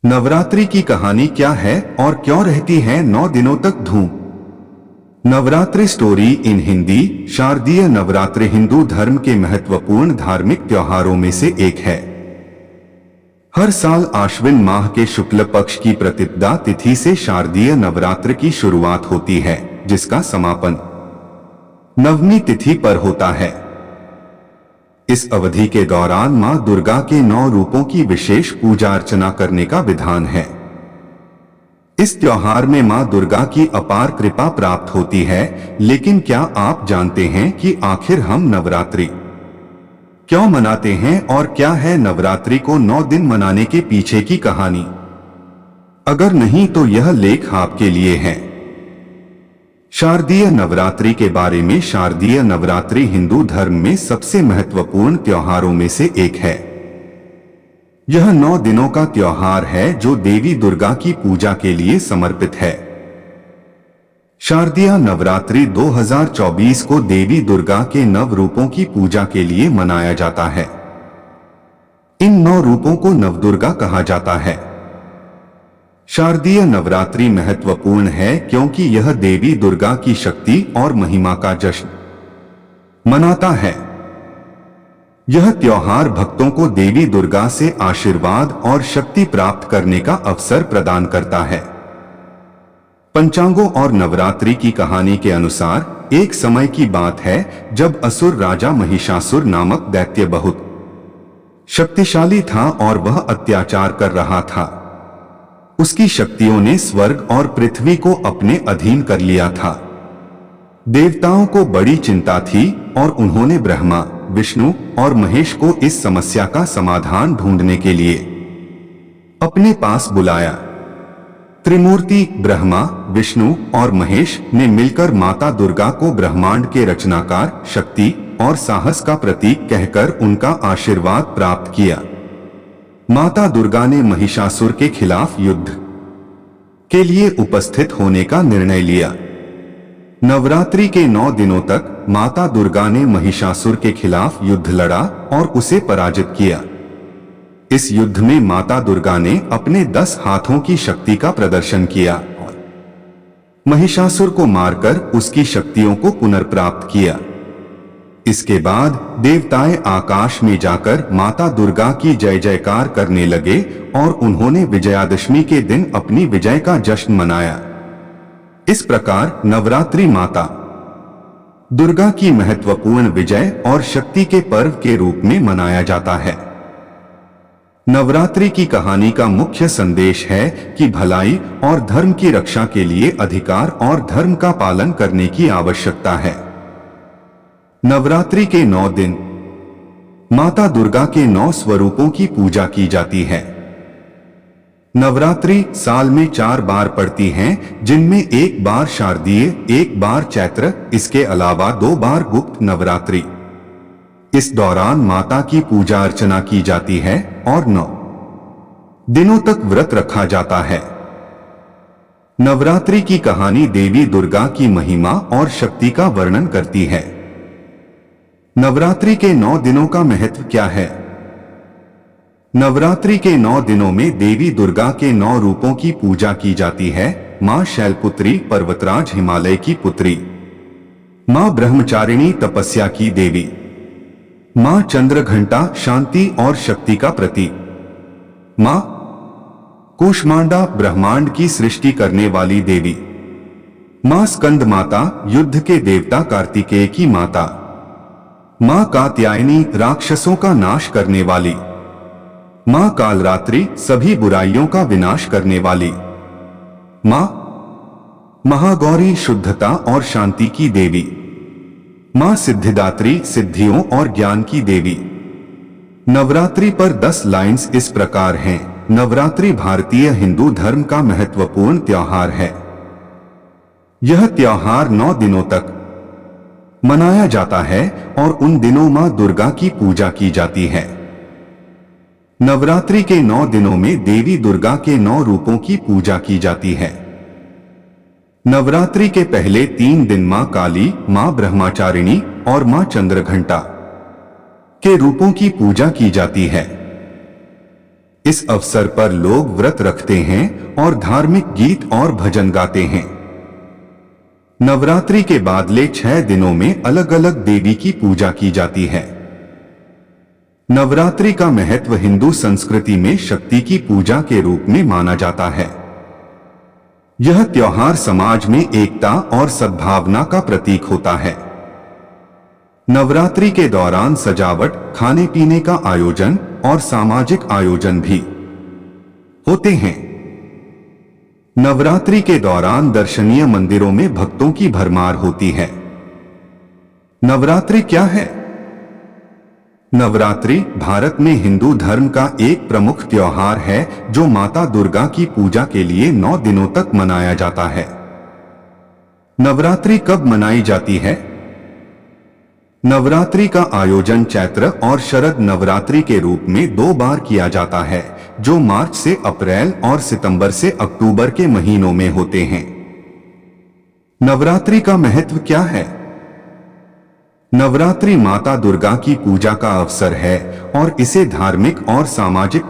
नवरात्रि की कहानी क्या है और क्यों रहती है 9 दिनों तक धूम? Navratri story in Hindi. शारदीय नवरात्रि हिंदू धर्म के महत्वपूर्ण धार्मिक त्योहारों में से एक है। हर साल आश्विन माह के शुक्ल पक्ष की प्रतिपदा तिथि से शारदीय नवरात्र की शुरुआत होती है, जिसका समापन नवमी तिथि पर होता है। इस अवधि के दौरान मां दुर्गा के 9 रूपों की विशेष पूजा अर्चना करने का विधान है। इस त्योहार में मां दुर्गा की अपार कृपा प्राप्त होती है। लेकिन क्या आप जानते हैं कि आखिर हम नवरात्रि क्यों मनाते हैं और क्या है नवरात्रि को 9 दिन मनाने के पीछे की कहानी? अगर नहीं तो यह लेख आपके लिए है। शारदीय नवरात्रि के बारे में। शारदीय नवरात्रि हिंदू धर्म में सबसे महत्वपूर्ण त्योहारों में से एक है। यह 9 दिनों का त्योहार है जो देवी दुर्गा की पूजा के लिए समर्पित है। शारदीय नवरात्रि 2024 को देवी दुर्गा के 9 रूपों की पूजा के लिए मनाया जाता है। इन 9 रूपों को नवदुर्गा कहा जाता है। शारदीय नवरात्रि महत्वपूर्ण है क्योंकि यह देवी दुर्गा की शक्ति और महिमा का जश्न मनाता है। यह त्योहार भक्तों को देवी दुर्गा से आशीर्वाद और शक्ति प्राप्त करने का अवसर प्रदान करता है। पंचांगों और नवरात्रि की कहानी के अनुसार एक समय की बात है जब असुर राजा महिषासुर नामक दैत्य बहुत शक्तिशाली था और वह अत्याचार कर रहा था। उसकी शक्तियों ने स्वर्ग और पृथ्वी को अपने अधीन कर लिया था। देवताओं को बड़ी चिंता थी और उन्होंने ब्रह्मा, विष्णु और महेश को इस समस्या का समाधान ढूंढने के लिए अपने पास बुलाया। त्रिमूर्ति ब्रह्मा, विष्णु और महेश ने मिलकर माता दुर्गा को ब्रह्मांड के रचनाकार, शक्ति और साहस का प्रतीक कहकर उनका आशीर्वाद प्राप्त किया। माता दुर्गा ने महिषासुर के खिलाफ युद्ध के लिए उपस्थित होने का निर्णय लिया। नवरात्रि के 9 दिनों तक माता दुर्गा ने महिषासुर के खिलाफ युद्ध लड़ा और उसे पराजित किया। इस युद्ध में माता दुर्गा ने अपने 10 हाथों की शक्ति का प्रदर्शन किया और महिषासुर को मारकर उसकी शक्तियों को पुनर्प्राप्त किया। इसके बाद देवताएं आकाश में जाकर माता दुर्गा की जय जयकार करने लगे और उन्होंने विजयादशमी के दिन अपनी विजय का जश्न मनाया। इस प्रकार नवरात्रि माता दुर्गा की महत्वपूर्ण विजय और शक्ति के पर्व के रूप में मनाया जाता है। नवरात्रि की कहानी का मुख्य संदेश है कि भलाई और धर्म की रक्षा के लिए अधिकार और धर्म का पालन करने की आवश्यकता है। नवरात्रि के 9 दिन माता दुर्गा के 9 स्वरूपों की पूजा की जाती है। नवरात्रि साल में 4 बार पड़ती हैं, जिनमें एक बार शारदीय, एक बार चैत्र, इसके अलावा 2 बार गुप्त नवरात्रि। इस दौरान माता की पूजा अर्चना की जाती है और 9 दिनों तक व्रत रखा जाता है। नवरात्रि की कहानी देवी दुर्गा की महिमा और शक्ति का वर्णन करती है। नवरात्रि के 9 दिनों का महत्व क्या है? नवरात्रि के 9 दिनों में देवी दुर्गा के 9 रूपों की पूजा की जाती है। मां शैलपुत्री पर्वतराज हिमालय की पुत्री, मां ब्रह्मचारिणी तपस्या की देवी, मां चंद्रघंटा शांति और शक्ति का प्रतीक, मां कूष्मांडा ब्रह्मांड की सृष्टि करने वाली देवी, मां स्कंद माता युद्ध के देवता कार्तिकेय की माता, मां कात्यायनी राक्षसों का नाश करने वाली, मां कालरात्रि सभी बुराइयों का विनाश करने वाली, मां महागौरी शुद्धता और शांति की देवी, मां सिद्धिदात्री सिद्धियों और ज्ञान की देवी। नवरात्रि पर 10 लाइन्स इस प्रकार हैं। नवरात्रि भारतीय हिंदू धर्म का महत्वपूर्ण त्योहार है। यह त्योहार 9 दिनों तक मनाया जाता है और उन दिनों मां दुर्गा की पूजा की जाती है। नवरात्रि के 9 दिनों में देवी दुर्गा के 9 रूपों की पूजा की जाती है। नवरात्रि के पहले 3 दिन मां काली, मां ब्रह्मचारिणी और मां चंद्रघंटा के रूपों की पूजा की जाती है। इस अवसर पर लोग व्रत रखते हैं और धार्मिक गीत और भजन गाते हैं। नवरात्रि के बादले 6 दिनों में अलग अलग देवी की पूजा की जाती है। नवरात्रि का महत्व हिंदू संस्कृति में शक्ति की पूजा के रूप में माना जाता है। यह त्योहार समाज में एकता और सद्भावना का प्रतीक होता है। नवरात्रि के दौरान सजावट, खाने पीने का आयोजन और सामाजिक आयोजन भी होते हैं। नवरात्रि के दौरान दर्शनीय मंदिरों में भक्तों की भरमार होती है। नवरात्रि क्या है? नवरात्रि भारत में हिंदू धर्म का एक प्रमुख त्योहार है जो माता दुर्गा की पूजा के लिए 9 दिनों तक मनाया जाता है। नवरात्रि कब मनाई जाती है? नवरात्रि का आयोजन चैत्र और शरद नवरात्रि के रूप में 2 बार किया जाता है, जो मार्च से अप्रैल और सितंबर से अक्टूबर के महीनों में होते हैं। नवरात्रि का महत्व क्या है? नवरात्रि माता दुर्गा की पूजा का अवसर है और इसे धार्मिक और सामाजिक